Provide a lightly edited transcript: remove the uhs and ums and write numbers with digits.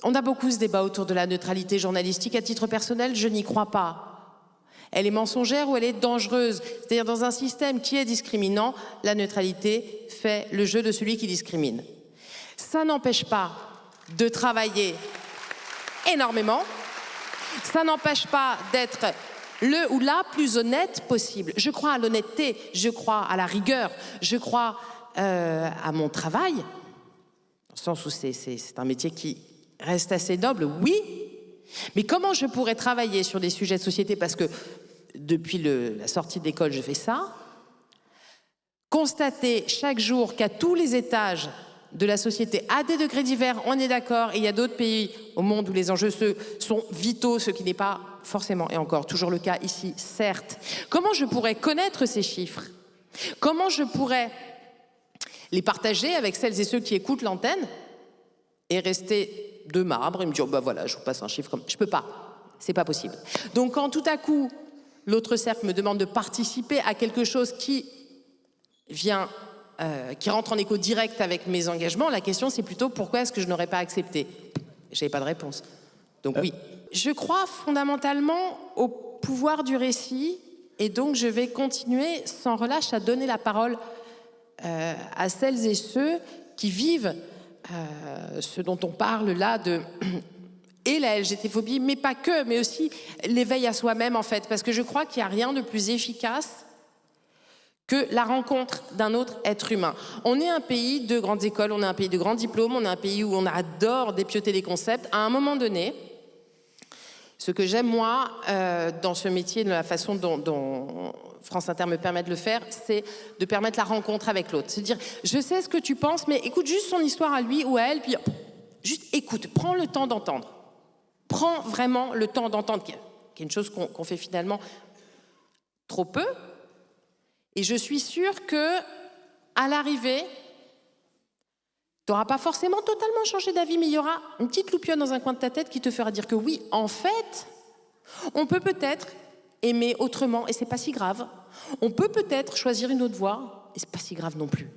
On a beaucoup ce débat autour de la neutralité journalistique. À titre personnel, je n'y crois pas. Elle est mensongère ou elle est dangereuse. C'est-à-dire, dans un système qui est discriminant, la neutralité fait le jeu de celui qui discrimine. Ça n'empêche pas de travailler énormément. Ça n'empêche pas d'être le ou la plus honnête possible. Je crois à l'honnêteté, je crois à la rigueur, je crois à mon travail, dans le sens où c'est un métier qui reste assez noble, oui. Mais comment je pourrais travailler sur des sujets de société, parce que depuis la sortie de l'école, je fais ça, constater chaque jour qu'à tous les étages de la société, à des degrés divers, on est d'accord, et il y a d'autres pays au monde où les enjeux sont vitaux, ce qui n'est pas forcément, et encore toujours le cas ici, certes. Comment je pourrais connaître ces chiffres? Comment je pourrais les partager avec celles et ceux qui écoutent l'antenne et rester de marbre et me dire, bah voilà, je vous passe un chiffre comme... Je peux pas, c'est pas possible. Donc quand tout à coup, l'autre cercle me demande de participer à quelque chose qui vient... qui rentre en écho direct avec mes engagements, la question c'est plutôt pourquoi est-ce que je n'aurais pas accepté? J'avais pas de réponse. Donc oui. Je crois fondamentalement au pouvoir du récit et donc je vais continuer sans relâche à donner la parole à celles et ceux qui vivent ce dont on parle là et la LGBTphobie, mais pas que, mais aussi l'éveil à soi-même en fait, parce que je crois qu'il n'y a rien de plus efficace que la rencontre d'un autre être humain. On est un pays de grandes écoles, on est un pays de grands diplômes, on est un pays où on adore dépioter les concepts. À un moment donné, ce que j'aime moi dans ce métier, de la façon dont France Inter me permet de le faire, c'est de permettre la rencontre avec l'autre. C'est dire, je sais ce que tu penses, mais écoute juste son histoire à lui ou à elle, puis juste écoute, prends le temps d'entendre. Prends vraiment le temps d'entendre, qui est une chose qu'on fait finalement trop peu. Et je suis sûre que, à l'arrivée, tu n'auras pas forcément totalement changé d'avis, mais il y aura une petite loupionne dans un coin de ta tête qui te fera dire que oui, en fait, on peut peut-être aimer autrement et c'est pas si grave. On peut peut-être choisir une autre voie et c'est pas si grave non plus.